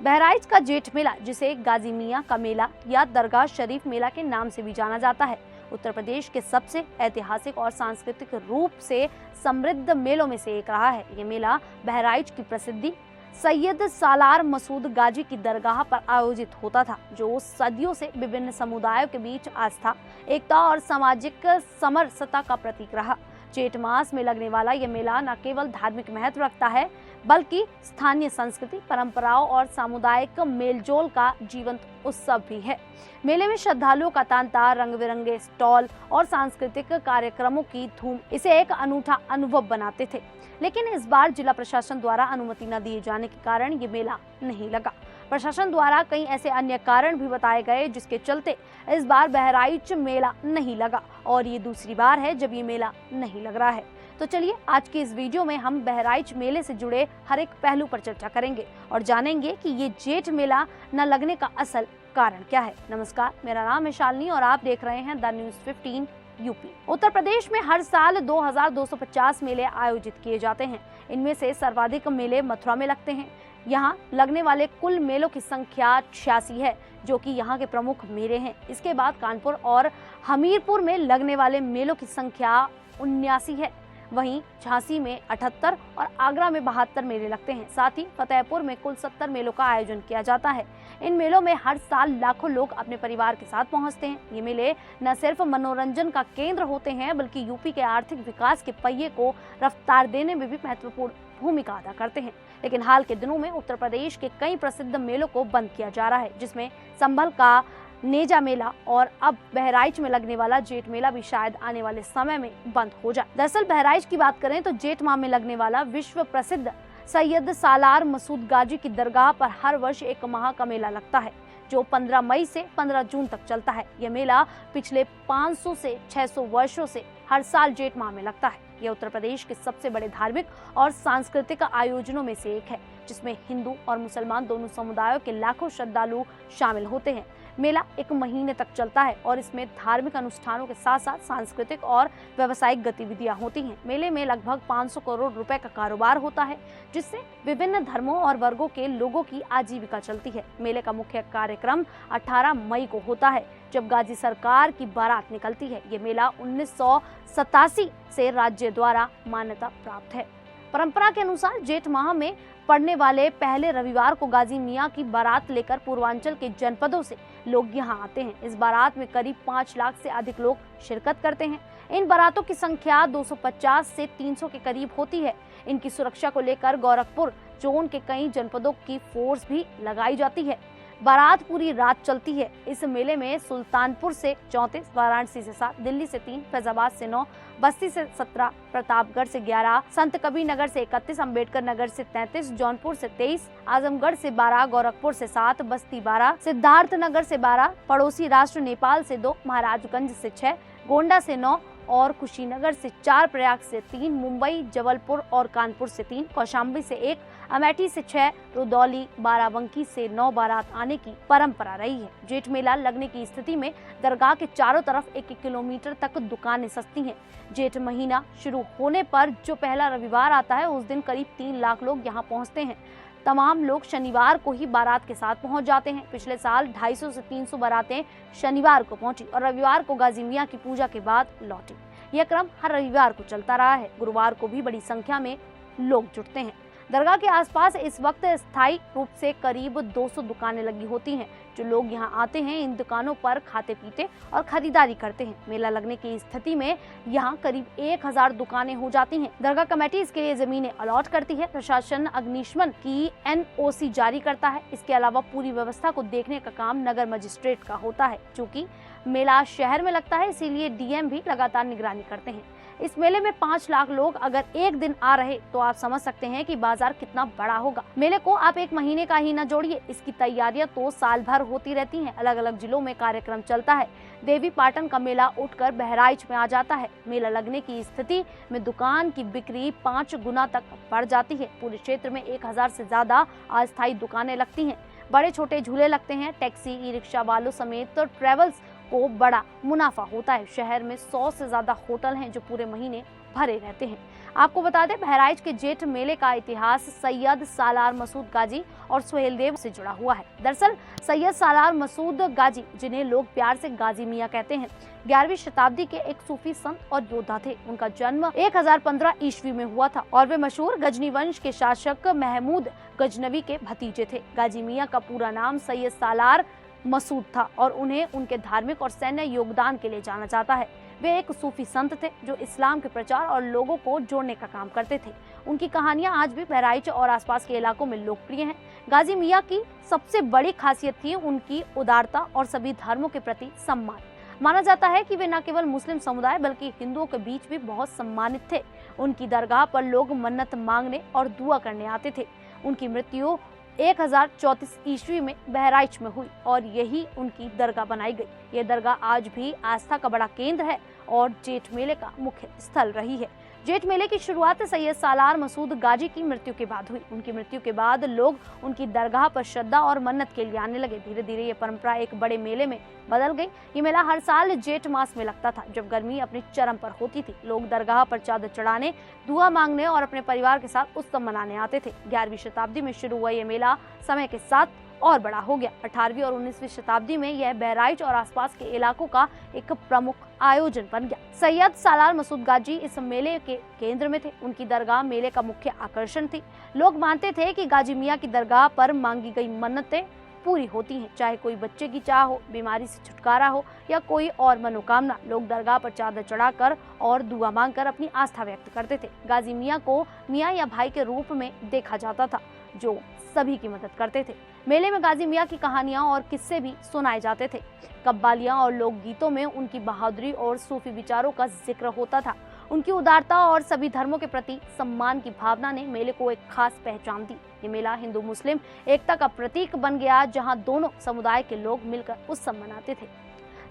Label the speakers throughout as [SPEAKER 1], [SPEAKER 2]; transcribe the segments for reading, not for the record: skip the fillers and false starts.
[SPEAKER 1] बहराइच का जेठ मेला, जिसे गाजी मियां का मेला या दरगाह शरीफ मेला के नाम से भी जाना जाता है, उत्तर प्रदेश के सबसे ऐतिहासिक और सांस्कृतिक रूप से समृद्ध मेलों में से एक रहा है। ये मेला बहराइच की प्रसिद्धि सैयद सालार मसूद गाजी की दरगाह पर आयोजित होता था, जो सदियों से विभिन्न समुदायों के बीच आस्था, एकता और सामाजिक समरसता का प्रतीक रहा। जेठ मास में लगने वाला यह मेला न केवल धार्मिक महत्व रखता है, बल्कि स्थानीय संस्कृति, परंपराओं और सामुदायिक मेलजोल का जीवंत उत्सव भी है। मेले में श्रद्धालुओं का तांता, रंग बिरंगे स्टॉल और सांस्कृतिक कार्यक्रमों की धूम इसे एक अनूठा अनुभव बनाते थे। लेकिन इस बार जिला प्रशासन द्वारा अनुमति न दिए जाने के कारण ये मेला नहीं लगा। प्रशासन द्वारा कई ऐसे अन्य कारण भी बताए गए, जिसके चलते इस बार बहराइच मेला नहीं लगा और ये दूसरी बार है जब ये मेला नहीं लग रहा है। तो चलिए आज की इस वीडियो में हम बहराइच मेले से जुड़े हर एक पहलू पर चर्चा करेंगे और जानेंगे कि ये जेठ मेला न लगने का असल कारण क्या है। नमस्कार, मेरा नाम है शालिनी और आप देख रहे हैं the news 15 UP. Uttar Pradesh में हर साल 2250 मेले आयोजित किए जाते हैं। इनमें से सर्वाधिक मेले मथुरा में लगते हैं। यहाँ लगने वाले कुल मेलों की संख्या 86 है, जो कि यहाँ के प्रमुख मेले हैं। इसके बाद कानपुर और हमीरपुर में लगने वाले मेलों की संख्या 79 है। वहीं झांसी में 78 और आगरा में 72 मेले लगते हैं। साथ ही फतेहपुर में कुल 70 मेलों का आयोजन किया जाता है। इन मेलों में हर साल लाखों लोग अपने परिवार के साथ पहुंचते हैं। ये मेले न सिर्फ मनोरंजन का केंद्र होते हैं, बल्कि यूपी के आर्थिक विकास के पहिए को रफ्तार देने में भी महत्वपूर्ण भूमिका अदा करते हैं। लेकिन हाल के दिनों में उत्तर प्रदेश के कई प्रसिद्ध मेलों को बंद किया जा रहा है, जिसमें संभल का नेजा मेला और अब बहराइच में लगने वाला जेठ मेला भी शायद आने वाले समय में बंद हो जाए। दरअसल बहराइच की बात करें तो जेठ माह में लगने वाला विश्व प्रसिद्ध सैयद सालार मसूद गाजी की दरगाह पर हर वर्ष एक माह का मेला लगता है, जो 15 मई से 15 जून तक चलता है। यह मेला पिछले 500 से 600 वर्षों से हर साल जेठ माह में लगता है। यह उत्तर प्रदेश के सबसे बड़े धार्मिक और सांस्कृतिक आयोजनों में से एक है, जिसमें हिंदू और मुसलमान दोनों समुदायों के लाखों श्रद्धालु शामिल होते हैं। मेला एक महीने तक चलता है और इसमें धार्मिक अनुष्ठानों के साथ साथ सांस्कृतिक और व्यावसायिक गतिविधियां होती हैं। मेले में लगभग 500 करोड़ रुपए का कारोबार होता है, जिससे विभिन्न धर्मों और वर्गों के लोगों की आजीविका चलती है। मेले का मुख्य कार्यक्रम 18 मई को होता है, जब गाजी सरकार की बारात निकलती है। ये मेला 1987 से राज्य द्वारा मान्यता प्राप्त है। परंपरा के अनुसार जेठ माह में पड़ने वाले पहले रविवार को गाजी मियां की बारात लेकर पूर्वांचल के जनपदों से लोग यहां आते हैं। इस बारात में करीब 5 लाख से अधिक लोग शिरकत करते हैं। इन बारातों की संख्या 250 से 300 के करीब होती है। इनकी सुरक्षा को लेकर गोरखपुर जोन के कई जनपदों की फोर्स भी लगाई जाती है। बारात पूरी रात चलती है। इस मेले में सुल्तानपुर से 34, वाराणसी से 7, दिल्ली से 3, फैजाबाद से 9, बस्ती से 17, प्रतापगढ़ से 11, संत कबीर नगर से 31, अम्बेडकर नगर से 33, जौनपुर से 23, आजमगढ़ से 12, गोरखपुर से 7, बस्ती 12, सिद्धार्थ नगर से 12, पड़ोसी राष्ट्र नेपाल से 2, महाराजगंज से 6, गोंडा से 9 और कुशीनगर से 4, प्रयाग से 3, मुंबई, जबलपुर और कानपुर से 3, कौशाम्बी से 1, अमेठी से 6, रुदौली, बाराबंकी से 9 बारात आने की परंपरा रही है। जेठ मेला लगने की स्थिति में दरगाह के चारों तरफ 1-1 किलोमीटर तक दुकानें सस्ती हैं। जेठ महीना शुरू होने पर जो पहला रविवार आता है, उस दिन करीब 3 लाख लोग यहाँ पहुँचते हैं। तमाम लोग शनिवार को ही बारात के साथ पहुंच जाते हैं। पिछले साल 250 से 300 बारातें शनिवार को पहुंची और रविवार को गाजी मियां की पूजा के बाद लौटी। यह क्रम हर रविवार को चलता रहा है। गुरुवार को भी बड़ी संख्या में लोग जुटते हैं। दरगाह के आसपास इस वक्त स्थायी रूप से करीब 200 दुकानें लगी होती हैं। जो लोग यहां आते हैं, इन दुकानों पर खाते पीते और खरीदारी करते हैं। मेला लगने की स्थिति में यहां करीब 1000 दुकानें हो जाती हैं। दरगाह कमेटी इसके लिए जमीनें अलॉट करती है। प्रशासन अग्निशमन की NOC जारी करता है। इसके अलावा पूरी व्यवस्था को देखने का काम नगर मजिस्ट्रेट का होता है। चूँकि मेला शहर में लगता है, इसीलिए DM भी लगातार निगरानी करते हैं। इस मेले में 5 लाख लोग अगर एक दिन आ रहे तो आप समझ सकते हैं कि बाजार कितना बड़ा होगा। मेले को आप 1 महीने का ही न जोड़िए, इसकी तैयारियां तो साल भर होती रहती हैं। अलग अलग जिलों में कार्यक्रम चलता है। देवी पाटन का मेला उठकर बहराइच में आ जाता है। मेला लगने की स्थिति में दुकान की बिक्री 5 गुना तक बढ़ जाती है। पूरे क्षेत्र में 1000 से ज्यादा अस्थायी दुकानें लगती हैं। बड़े छोटे झूले लगते हैं। टैक्सी, ई-रिक्शा वालों समेत ट्रेवल्स को बड़ा मुनाफा होता है। शहर में 100 से ज्यादा होटल हैं जो पूरे महीने भरे रहते हैं। आपको बता दें, बहराइच के जेठ मेले का इतिहास सैयद सालार मसूद गाजी और सुहेलदेव से जुड़ा हुआ है। दरअसल सैयद सालार मसूद गाजी, जिन्हें लोग प्यार से गाजी मियाँ कहते हैं, 11वीं शताब्दी के एक सूफी संत और योद्धा थे। उनका जन्म 1015 ईस्वी में हुआ था और वे मशहूर गजनी वंश के शासक महमूद गजनवी के भतीजे थे। गाजी मियाँ का पूरा नाम सैयद सालार मसूद था और उन्हें उनके धार्मिक और सैन्य योगदान के लिए जाना जाता है। वे एक सूफी संत थे जो इस्लाम के प्रचार और लोगों को जोड़ने का काम करते थे। उनकी कहानियां आज भी बहराइच और आसपास के इलाकों में लोकप्रिय हैं। गाजी मियाँ की सबसे बड़ी खासियत थी उनकी उदारता और सभी धर्मों के प्रति सम्मान। माना जाता है कि वे न केवल मुस्लिम समुदाय बल्कि हिंदुओं के बीच भी बहुत सम्मानित थे। उनकी दरगाह पर लोग मन्नत मांगने और दुआ करने आते थे। उनकी मृत्यु 1034 ईस्वी में बहराइच में हुई और यही उनकी दरगाह बनाई गई। ये दरगाह आज भी आस्था का बड़ा केंद्र है और जेठ मेले का मुख्य स्थल रही है। जेठ मेले की शुरुआत सैयद सालार मसूद गाजी की मृत्यु के बाद हुई। उनकी मृत्यु के बाद लोग उनकी दरगाह पर श्रद्धा और मन्नत के लिए आने लगे। धीरे धीरे ये परंपरा एक बड़े मेले में बदल गई। ये मेला हर साल जेठ मास में लगता था, जब गर्मी अपनी चरम पर होती थी। लोग दरगाह पर चादर चढ़ाने, दुआ मांगने और अपने परिवार के साथ उत्सव मनाने आते थे। 11वीं शताब्दी में शुरू हुआ ये मेला समय के साथ और बड़ा हो गया। 18वीं और 19वीं शताब्दी में यह बहराइच और आसपास के इलाकों का एक प्रमुख आयोजन बन गया। सैयद सालार मसूद गाजी इस मेले के केंद्र में थे। उनकी दरगाह मेले का मुख्य आकर्षण थी। लोग मानते थे कि गाजी मियाँ की दरगाह पर मांगी गई मन्नतें पूरी होती हैं, चाहे कोई बच्चे की चाह हो, बीमारी से छुटकारा हो या कोई और मनोकामना। लोग दरगाह पर चादर चढ़ाकर और दुआ मांगकर अपनी आस्था व्यक्त करते थे। गाजी मियाँ को मियाँ या भाई के रूप में देखा जाता था जो सभी की मदद करते थे। मेले में गाजी मियाँ की कहानियां और किस्से भी सुनाए जाते थे। कव्वालियां और लोकगीतों में उनकी बहादुरी और सूफी विचारों का जिक्र होता था। उनकी उदारता और सभी धर्मों के प्रति सम्मान की भावना ने मेले को एक खास पहचान दी। ये मेला हिंदू मुस्लिम एकता का प्रतीक बन गया, जहां दोनों समुदाय के लोग मिलकर उत्सव मनाते थे।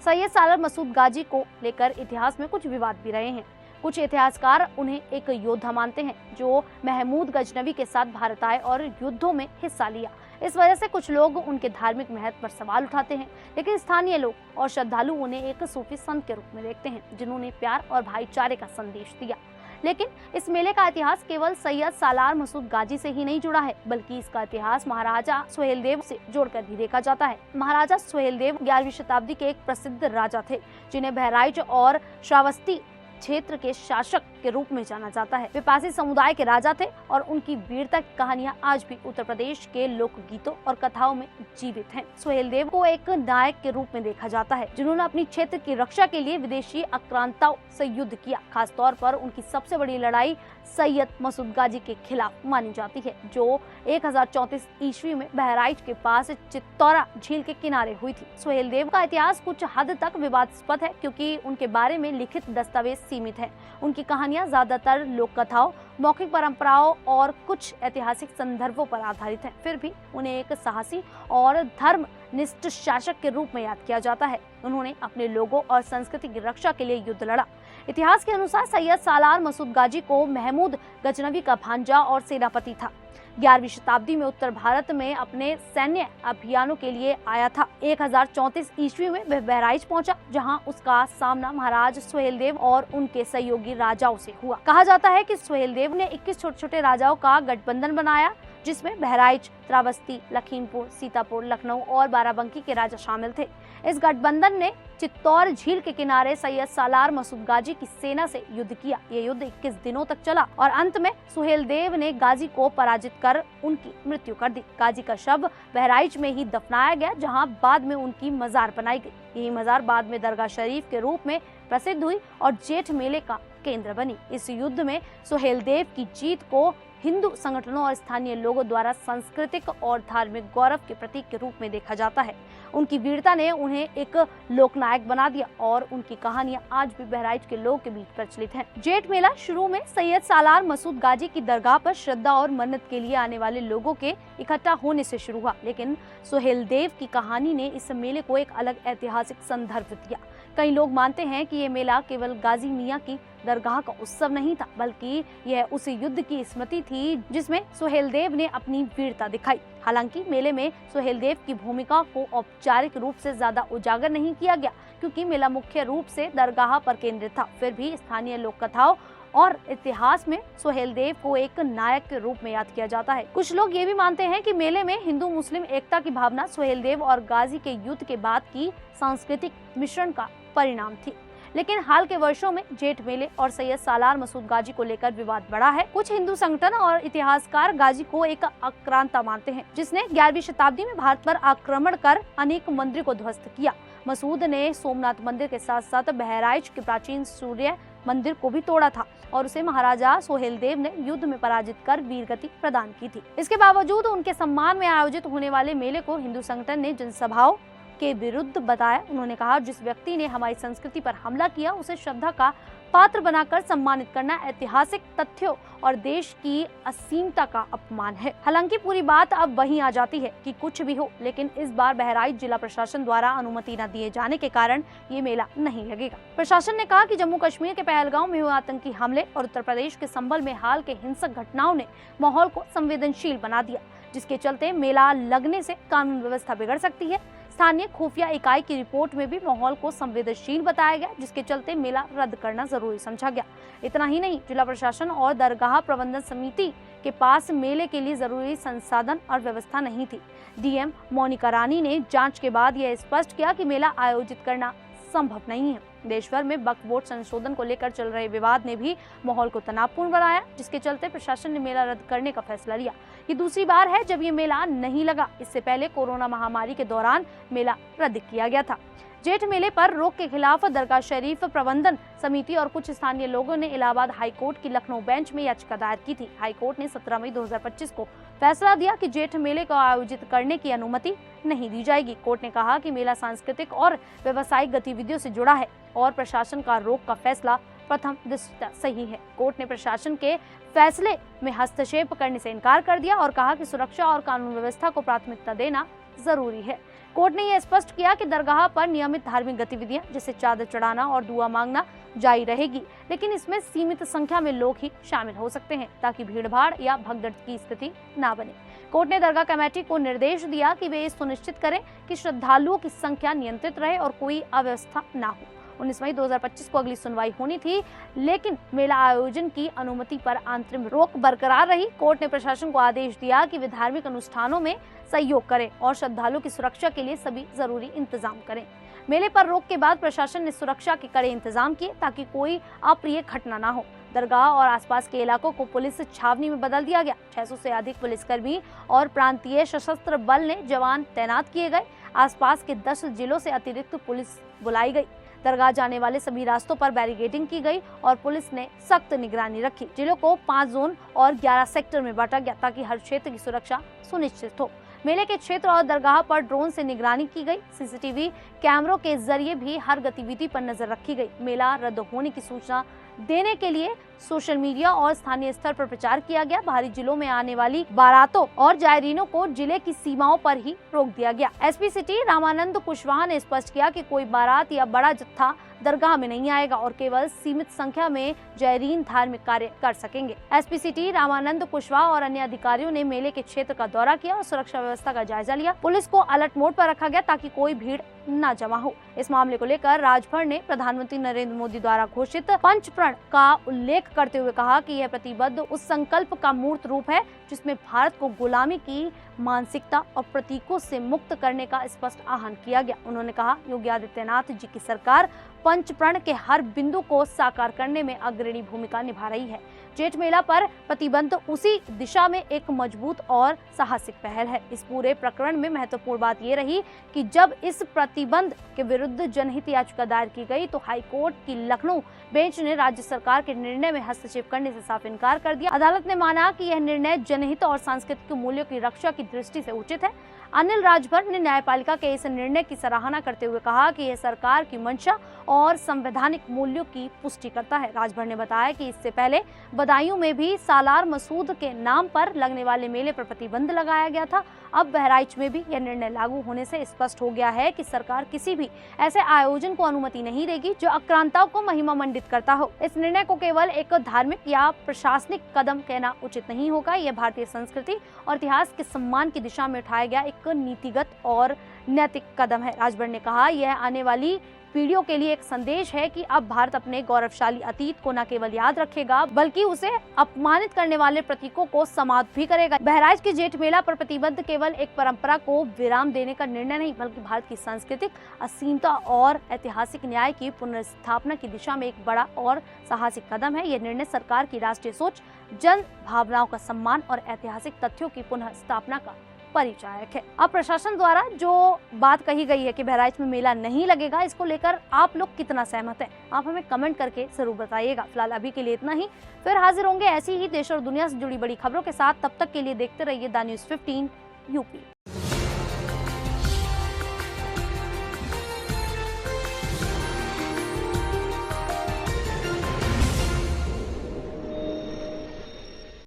[SPEAKER 1] सैयद सालार मसूद गाजी को लेकर इतिहास में कुछ विवाद भी रहे हैं। कुछ इतिहासकार उन्हें एक योद्धा मानते हैं जो महमूद गजनवी के साथ भारत आए और युद्धों में हिस्सा लिया। इस वजह से कुछ लोग उनके धार्मिक महत्व पर सवाल उठाते हैं, लेकिन स्थानीय लोग और श्रद्धालु उन्हें एक सूफी संत के रूप में देखते हैं जिन्होंने प्यार और भाईचारे का संदेश दिया। लेकिन इस मेले का इतिहास केवल सैयद सालार मसूद गाजी से ही नहीं जुड़ा है, बल्कि इसका इतिहास महाराजा सुहेलदेव से जोड़कर भी देखा जाता है। महाराजा सुहेलदेव 11वीं शताब्दी के एक प्रसिद्ध राजा थे, जिन्हें बहराइच और श्रावस्ती क्षेत्र के शासक के रूप में जाना जाता है। वे पासी समुदाय के राजा थे और उनकी वीरता की कहानियां आज भी उत्तर प्रदेश के लोकगीतों और कथाओं में जीवित हैं। सुहेलदेव को एक नायक के रूप में देखा जाता है जिन्होंने अपनी क्षेत्र की रक्षा के लिए विदेशी आक्रांताओं से युद्ध किया। खासतौर पर उनकी सबसे बड़ी लड़ाई सैयद मसूद गाजी के खिलाफ मानी जाती है, जो 1034 ईस्वी में बहराइच के पास चित्तौरा झील के किनारे हुई थी। सुहेलदेव का इतिहास कुछ हद तक विवादास्पद है क्योंकि उनके बारे में लिखित दस्तावेज सीमित है। उनकी कहानियां ज्यादातर लोक कथाओं, मौखिक परंपराओं और कुछ ऐतिहासिक संदर्भों पर आधारित हैं। फिर भी उन्हें एक साहसी और धर्मनिष्ठ शासक के रूप में याद किया जाता है। उन्होंने अपने लोगों और संस्कृति की रक्षा के लिए युद्ध लड़ा। इतिहास के अनुसार सैयद सालार मसूद गाजी को महमूद गजनवी का भांजा और सेनापति था। 11वीं शताब्दी में उत्तर भारत में अपने सैन्य अभियानों के लिए आया था। 1034 ईस्वी में वह बहराइच पहुंचा, जहां उसका सामना महाराज सुहेलदेव और उनके सहयोगी राजाओं से हुआ। कहा जाता है कि सुहेलदेव ने 21 छोटे छोटे राजाओं का गठबंधन बनाया, जिसमें बहराइच, श्रावस्ती, लखीमपुर, सीतापुर, लखनऊ और बाराबंकी के राजा शामिल थे। इस गठबंधन ने चित्तौर झील के किनारे सैयद सालार मसूद गाजी की सेना से युद्ध किया। ये युद्ध 21 दिनों तक चला और अंत में सुहेलदेव ने गाजी को पराजित कर उनकी मृत्यु कर दी। गाजी का शव बहराइच में ही दफनाया गया, जहां बाद में उनकी मजार बनाई गई। यही मजार बाद में दरगाह शरीफ के रूप में प्रसिद्ध हुई और जेठ मेले का केंद्र बनी। इस युद्ध में सुहेलदेव की जीत को हिंदू संगठनों और स्थानीय लोगों द्वारा सांस्कृतिक और धार्मिक गौरव के प्रतीक के रूप में देखा जाता है। उनकी वीरता ने उन्हें एक लोकनायक बना दिया और उनकी कहानियां आज भी बहराइच के लोगों के बीच प्रचलित हैं। जेठ मेला शुरू में सैयद सालार मसूद गाजी की दरगाह पर श्रद्धा और मन्नत के लिए आने वाले लोगों के इकट्ठा होने से शुरू हुआ, लेकिन सुहेलदेव की कहानी ने इस मेले को एक अलग ऐतिहासिक संदर्भ दिया। कई लोग मानते हैं कि ये मेला केवल गाजी मियाँ की दरगाह का उत्सव नहीं था, बल्कि यह उस युद्ध की स्मृति थी जिसमें सुहेलदेव ने अपनी वीरता दिखाई। हालांकि मेले में सुहेलदेव की भूमिका को औपचारिक रूप से ज्यादा उजागर नहीं किया गया, क्योंकि मेला मुख्य रूप से दरगाह पर केंद्रित था। फिर भी स्थानीय लोक कथाओं और इतिहास में सुहेलदेव को एक नायक के रूप में याद किया जाता है। कुछ लोग ये भी मानते हैं कि मेले में हिंदू मुस्लिम एकता की भावना सुहेलदेव और गाजी के युद्ध के बाद की सांस्कृतिक मिश्रण का परिणाम थी। लेकिन हाल के वर्षों में जेठ मेले और सैयद सालार मसूद गाजी को लेकर विवाद बढ़ा है। कुछ हिंदू संगठन और इतिहासकार गाजी को एक आक्रांता मानते हैं, जिसने 11वीं शताब्दी में भारत पर आक्रमण कर अनेक मंदिरों को ध्वस्त किया। मसूद ने सोमनाथ मंदिर के साथ साथ बहराइच के प्राचीन सूर्य मंदिर को भी तोड़ा था और उसे महाराजा सुहेलदेव ने युद्ध में पराजित कर वीरगति प्रदान की थी। इसके बावजूद उनके सम्मान में आयोजित होने वाले मेले को हिंदू संगठन ने जनसभाओं के विरुद्ध बताया। उन्होंने कहा, जिस व्यक्ति ने हमारी संस्कृति पर हमला किया उसे श्रद्धा का पात्र बनाकर सम्मानित करना ऐतिहासिक तथ्यों और देश की असीमता का अपमान है। हालांकि पूरी बात अब वहीं आ जाती है कि कुछ भी हो, लेकिन इस बार बहराइच जिला प्रशासन द्वारा अनुमति न दिए जाने के कारण ये मेला नहीं लगेगा। प्रशासन ने कहा कि जम्मू कश्मीर के पहलगांव में हुए आतंकी हमले और उत्तर प्रदेश के संभल में हाल के हिंसक घटनाओं ने माहौल को संवेदनशील बना दिया, जिसके चलते मेला लगने से कानून व्यवस्था बिगड़ सकती है। स्थानीय खुफिया इकाई की रिपोर्ट में भी माहौल को संवेदनशील बताया गया, जिसके चलते मेला रद्द करना जरूरी समझा गया। इतना ही नहीं, जिला प्रशासन और दरगाह प्रबंधन समिति के पास मेले के लिए जरूरी संसाधन और व्यवस्था नहीं थी। डीएम मोनिका रानी ने जांच के बाद यह स्पष्ट किया कि मेला आयोजित करना संभव नहीं है। देश भर में वक्फ बोर्ड संशोधन को लेकर चल रहे विवाद ने भी माहौल को तनावपूर्ण बनाया, जिसके चलते प्रशासन ने मेला रद्द करने का फैसला लिया। ये दूसरी बार है जब ये मेला नहीं लगा। इससे पहले कोरोना महामारी के दौरान मेला रद्द किया गया था। जेठ मेले पर रोक के खिलाफ दरगाह शरीफ प्रबंधन समिति और कुछ स्थानीय लोगों ने इलाहाबाद हाईकोर्ट की लखनऊ बेंच में याचिका दायर की थी। हाईकोर्ट ने 17 मई 2025 को फैसला दिया कि जेठ मेले को आयोजित करने की अनुमति नहीं दी जाएगी। कोर्ट ने कहा कि मेला सांस्कृतिक और व्यावसायिक गतिविधियों से जुड़ा है और प्रशासन का रोक का फैसला प्रथम दृष्टया सही है। कोर्ट ने प्रशासन के फैसले में हस्तक्षेप करने से इनकार कर दिया और कहा कि सुरक्षा और कानून व्यवस्था को प्राथमिकता देना जरूरी है। कोर्ट ने यह स्पष्ट किया कि दरगाह पर नियमित धार्मिक गतिविधियां जैसे चादर चढ़ाना और दुआ मांगना जारी रहेगी, लेकिन इसमें सीमित संख्या में लोग ही शामिल हो सकते हैं ताकि भीड़भाड़ या भगदड़ की स्थिति न बने। कोर्ट ने दरगाह कमेटी को निर्देश दिया कि वे सुनिश्चित करें कि श्रद्धालुओं की संख्या नियंत्रित रहे और कोई अव्यवस्था न हो। 19 मई 2025 को अगली सुनवाई होनी थी, लेकिन मेला आयोजन की अनुमति पर अंतरिम रोक बरकरार रही। कोर्ट ने प्रशासन को आदेश दिया कि वे धार्मिक अनुष्ठानों में सहयोग करें और श्रद्धालुओं की सुरक्षा के लिए सभी जरूरी इंतजाम करें। मेले पर रोक के बाद प्रशासन ने सुरक्षा के कड़े इंतजाम किए ताकि कोई अप्रिय घटना न हो। दरगाह और आसपास के इलाकों को पुलिस छावनी में बदल दिया गया। 600 से अधिक पुलिसकर्मी और प्रांतीय सशस्त्र बल ने जवान तैनात किए गए। आसपास के 10 जिलों से अतिरिक्त पुलिस बुलाई गई। दरगाह जाने वाले सभी रास्तों पर बैरिकेडिंग की गई और पुलिस ने सख्त निगरानी रखी। जिलों को 5 जोन और 11 सेक्टर में बांटा गया ताकि हर क्षेत्र की सुरक्षा सुनिश्चित हो। मेले के क्षेत्र और दरगाह पर ड्रोन से निगरानी की गई। सीसीटीवी कैमरों के जरिए भी हर गतिविधि पर नजर रखी गई। मेला रद्द होने की सूचना देने के लिए सोशल मीडिया और स्थानीय स्तर पर प्रचार किया गया। बाहरी जिलों में आने वाली बारातों और जायरीनों को जिले की सीमाओं पर ही रोक दिया गया। एसपी सिटी रामानंद कुशवाहा ने स्पष्ट किया कि कोई बारात या बड़ा जत्था दरगाह में नहीं आएगा और केवल सीमित संख्या में जायरीन धार्मिक कार्य कर सकेंगे। एसपी सिटी रामानंद कुशवाहा और अन्य अधिकारियों ने मेले के क्षेत्र का दौरा किया और सुरक्षा व्यवस्था का जायजा लिया। पुलिस को अलर्ट मोड पर रखा गया ताकि कोई भीड़ न जमा हो। इस मामले को लेकर राजभर ने प्रधानमंत्री नरेंद्र मोदी द्वारा घोषित पंचप्रण का उल्लेख करते हुए कहा कि यह प्रतिबद्ध उस संकल्प का मूर्त रूप है जिसमें भारत को गुलामी की मानसिकता और प्रतीकों से मुक्त करने का स्पष्ट आह्वान किया गया। उन्होंने कहा, योगी आदित्यनाथ जी की सरकार पंचप्रण के हर बिंदु को साकार करने में अग्रणी भूमिका निभा रही है। जेठ मेला पर प्रतिबंध उसी दिशा में एक मजबूत और साहसिक पहल है। इस पूरे प्रकरण में महत्वपूर्ण बात ये रही कि जब इस प्रतिबंध के विरुद्ध जनहित याचिका दायर की गई तो हाईकोर्ट की लखनऊ बेंच ने राज्य सरकार के निर्णय में हस्तक्षेप करने से साफ इनकार कर दिया। अदालत ने माना कि यह निर्णय जनहित और सांस्कृतिक मूल्यों की रक्षा की दृष्टि से उचित है। अनिल राजभर ने न्यायपालिका के इस निर्णय की सराहना करते हुए कहा कि यह सरकार की मंशा और संवैधानिक मूल्यों की पुष्टि करता है। राजभर ने बताया कि इससे पहले बदायूं में भी सालार मसूद के नाम पर लगने वाले मेले पर प्रतिबंध लगाया गया था। अब बहराइच में भी यह निर्णय लागू होने से स्पष्ट हो गया है कि सरकार किसी भी ऐसे आयोजन को अनुमति नहीं देगी जो आक्रांताओं को महिमा मंडित करता हो। इस निर्णय को केवल एक धार्मिक या प्रशासनिक कदम कहना उचित नहीं होगा। यह भारतीय संस्कृति और इतिहास के सम्मान की दिशा में उठाया गया एक नीतिगत और नैतिक कदम है। राजभर ने कहा, यह आने वाली पीढ़ियों के लिए एक संदेश है कि अब भारत अपने गौरवशाली अतीत को न केवल याद रखेगा बल्कि उसे अपमानित करने वाले प्रतीकों को समाप्त भी करेगा। बहराइच के जेठ मेला पर प्रतिबद्ध केवल एक परंपरा को विराम देने का निर्णय नहीं बल्कि भारत की सांस्कृतिक असीमता और ऐतिहासिक न्याय की पुनर्स्थापना की दिशा में एक बड़ा और साहसिक कदम है। यह निर्णय सरकार की राष्ट्रीय सोच, जन भावनाओं का सम्मान और ऐतिहासिक तथ्यों की पुनः स्थापना का परिचायक है। अब प्रशासन द्वारा जो बात कही गई है कि बहराइच में मेला नहीं लगेगा, इसको लेकर आप लोग कितना सहमत हैं? आप हमें कमेंट करके जरूर बताइएगा। फिलहाल अभी के लिए इतना ही, फिर हाजिर होंगे ऐसी ही देश और दुनिया से जुड़ी बड़ी खबरों के साथ। तब तक के लिए देखते रहिए द न्यूज़ 15 यूपी।